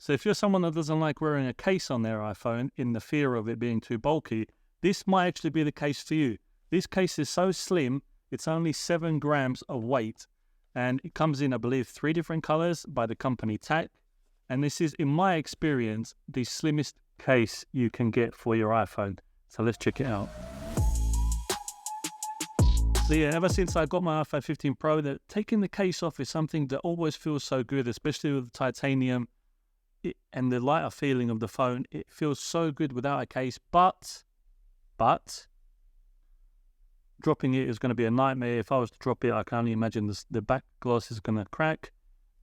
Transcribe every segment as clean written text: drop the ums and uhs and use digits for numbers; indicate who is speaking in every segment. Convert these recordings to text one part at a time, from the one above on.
Speaker 1: So if you're someone that doesn't like wearing a case on their iPhone in the fear of it being too bulky, this might actually be the case for you. This case is so slim, it's only 7 grams of weight, and it comes in, I believe, 3 different colors by the company TAC. And this is, in my experience, the slimmest case you can get for your iPhone. So let's check it out. So yeah, ever since I got my iPhone 15 Pro, that taking the case off is something that always feels so good, especially with the titanium and the lighter feeling of the phone. It feels so good without a case, but dropping it is going to be a nightmare. If I was to drop it, I can only imagine the back glass is going to crack,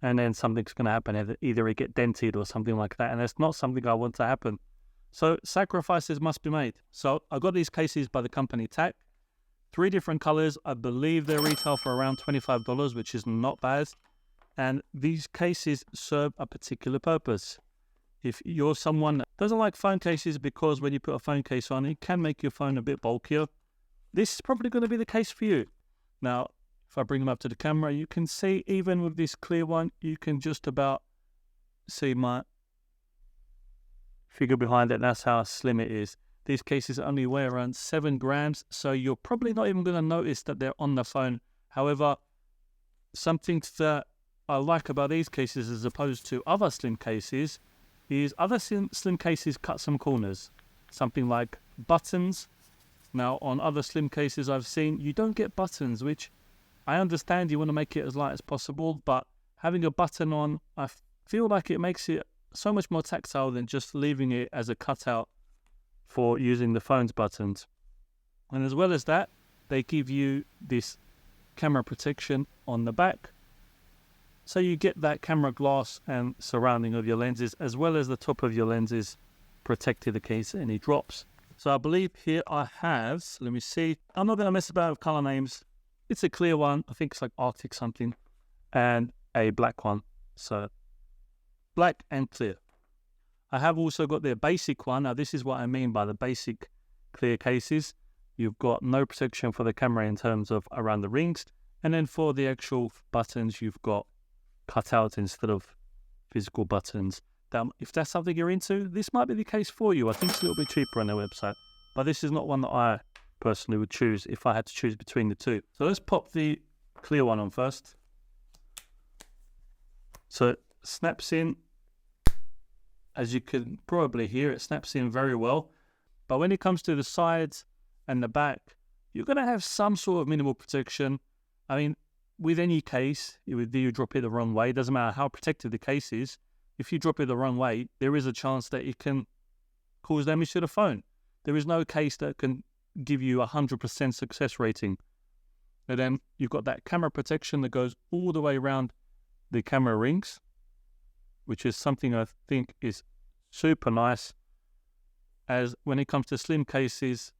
Speaker 1: and then something's going to happen. Either it get dented or something like that, and that's not something I want to happen. So sacrifices must be made. So I got these cases by the company TAC. 3 different colors. I believe they retail for around $25, which is not bad. And these cases serve a particular purpose. If you're someone that doesn't like phone cases because when you put a phone case on, it can make your phone a bit bulkier, this is probably going to be the case for you. Now, if I bring them up to the camera, you can see even with this clear one, you can just about see my figure behind it. That's how slim it is. These cases only weigh around 7 grams, so you're probably not even going to notice that they're on the phone. However, something that I like about these cases as opposed to other slim cases is other slim cases cut some corners. Something like buttons. Now, on other slim cases I've seen, you don't get buttons, which I understand you want to make it as light as possible, but having a button on, I feel like it makes it so much more tactile than just leaving it as a cutout for using the phone's buttons. And as well as that, they give you this camera protection on the back. So you get that camera glass and surrounding of your lenses, as well as the top of your lenses protected in case any drops. So I believe here I have, let me see, I'm not going to mess about with color names. It's a clear one, I think it's like Arctic something, and a black one. So black and clear. I have also got their basic one. Now this is what I mean by the basic clear cases. You've got no protection for the camera in terms of around the rings. And then for the actual buttons, you've got cutouts instead of physical buttons. If that's something you're into, this might be the case for you. I think it's a little bit cheaper on their website, but this is not one that I personally would choose if I had to choose between the two. So let's pop the clear one on first. So it snaps in. As you can probably hear, it snaps in very well. But when it comes to the sides and the back, you're going to have some sort of minimal protection. I mean, with any case, if you drop it the wrong way, it doesn't matter how protected the case is. If you drop it the wrong way, there is a chance that it can cause damage to the phone. There is no case that can give you 100% success rating. And then you've got that camera protection that goes all the way around the camera rings, which is something I think is super nice. As when it comes to slim cases,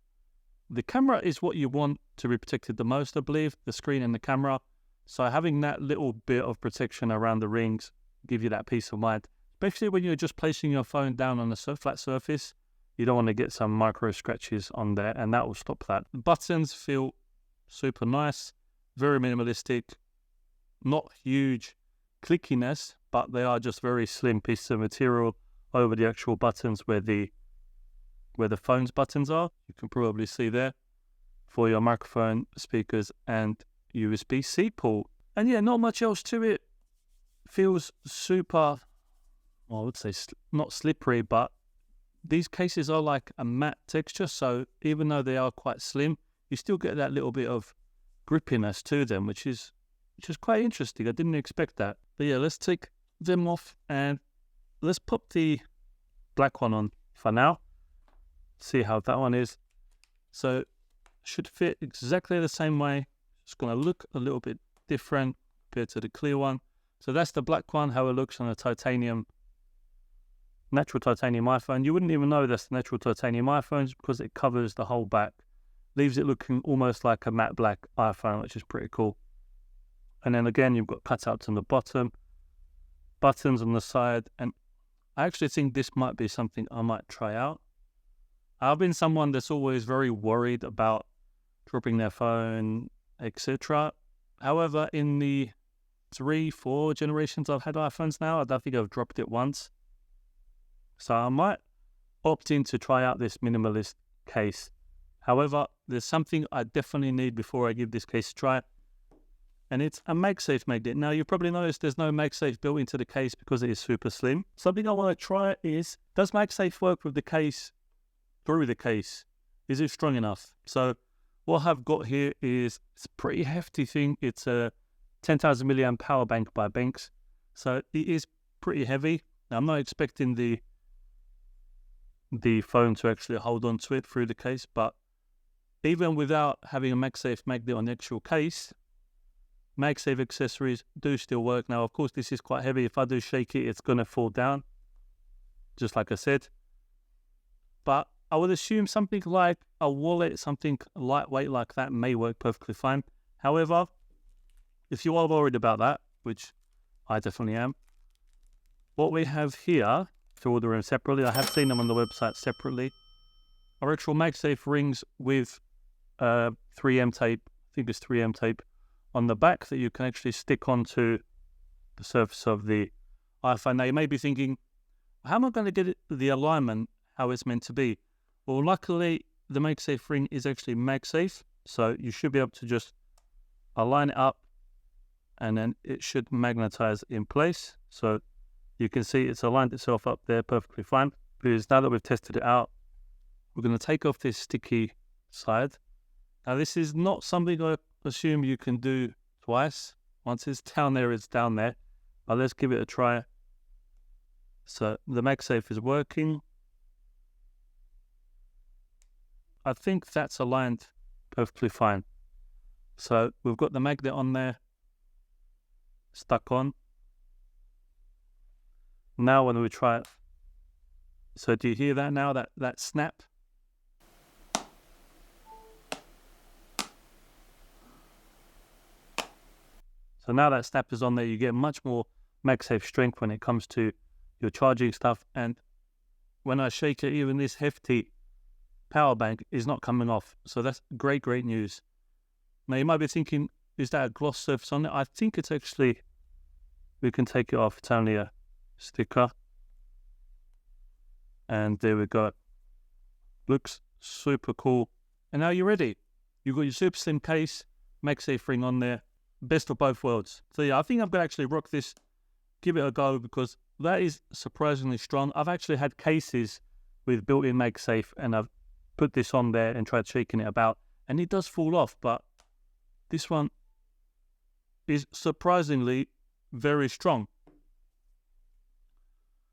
Speaker 1: the camera is what you want to be protected the most, I believe, the screen and the camera. So having that little bit of protection around the rings give you that peace of mind, especially when you're just placing your phone down on a flat surface. You don't want to get some micro scratches on there, and that will stop that. The buttons feel super nice, very minimalistic, not huge clickiness, but they are just very slim pieces of material over the actual buttons where the phone's buttons are. You can probably see there for your microphone, speakers, and USB-C port. And yeah, not much else to it. Feels super, well, I would say not slippery, but these cases are like a matte texture. So even though they are quite slim, you still get that little bit of grippiness to them, which is quite interesting. I didn't expect that. But yeah, let's take them off and let's pop the black one on for now. See how that one is. So should fit exactly the same way. It's going to look a little bit different compared to the clear one. So that's the black one, how it looks on a natural titanium iPhone. You wouldn't even know that's the natural titanium iPhones because it covers the whole back. Leaves it looking almost like a matte black iPhone, which is pretty cool. And then again, you've got cutouts on the bottom, buttons on the side. And I actually think this might be something I might try out. I've been someone that's always very worried about dropping their phone, etc. However, in the 3-4 generations I've had iPhones now, I don't think I've dropped it once. So I might opt in to try out this minimalist case. However, there's something I definitely need before I give this case a try, and it's a MagSafe magnet. Now, you probably noticed there's no MagSafe built into the case because it is super slim. Something I want to try is, does MagSafe work with the case, through the case? Is it strong enough? So what I've got here is, it's a pretty hefty thing. It's a 10,000 milliamp power bank by Banks. So it is pretty heavy. Now, I'm not expecting the phone to actually hold on to it through the case, but even without having a MagSafe magnet on the actual case, MagSafe accessories do still work. Now, of course, this is quite heavy. If I do shake it, it's going to fall down, just like I said. But I would assume something like a wallet, something lightweight like that may work perfectly fine. However, if you are worried about that, which I definitely am, what we have here, to order them separately, I have seen them on the website separately, are actual MagSafe rings with 3M tape, I think it's 3M tape, on the back that you can actually stick onto the surface of the iPhone. Now, you may be thinking, how am I going to get the alignment how it's meant to be? Well, luckily, the MagSafe ring is actually MagSafe, so you should be able to just align it up, and then it should magnetize in place. So you can see it's aligned itself up there perfectly fine. Because now that we've tested it out, we're going to take off this sticky side. Now, this is not something I assume you can do twice. Once it's down there, it's down there. But let's give it a try. So the MagSafe is working. I think that's aligned perfectly fine. So we've got the magnet on there, stuck on. Now when we try it, so do you hear that now, that snap? So now that snap is on there, you get much more MagSafe strength when it comes to your charging stuff. And when I shake it, even this hefty power bank is not coming off. So that's great news. Now you might be thinking, is that a gloss surface on it? I think it's actually, we can take it off. It's only a sticker. And there we go. Looks super cool. And now you're ready. You've got your super slim case, MagSafe ring on there. Best of both worlds. So yeah, I think I'm going to actually rock this, give it a go, because that is surprisingly strong. I've actually had cases with built-in MagSafe, and I've put this on there and tried shaking it about, and it does fall off, but this one is surprisingly very strong.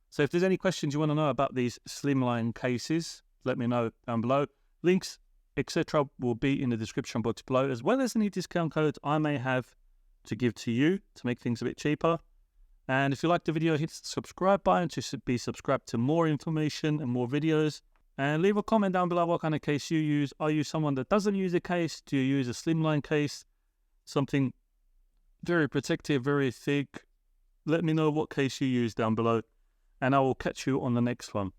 Speaker 1: So if there's any questions you want to know about these slimline cases, let me know down below. Links, etc. will be in the description box below, as well as any discount codes I may have to give to you to make things a bit cheaper. And if you like the video, hit the subscribe button to be subscribed to more information and more videos. And leave a comment down below what kind of case you use. Are you someone that doesn't use a case? Do you use a slimline case? Something very protective, very thick? Let me know what case you use down below, and I will catch you on the next one.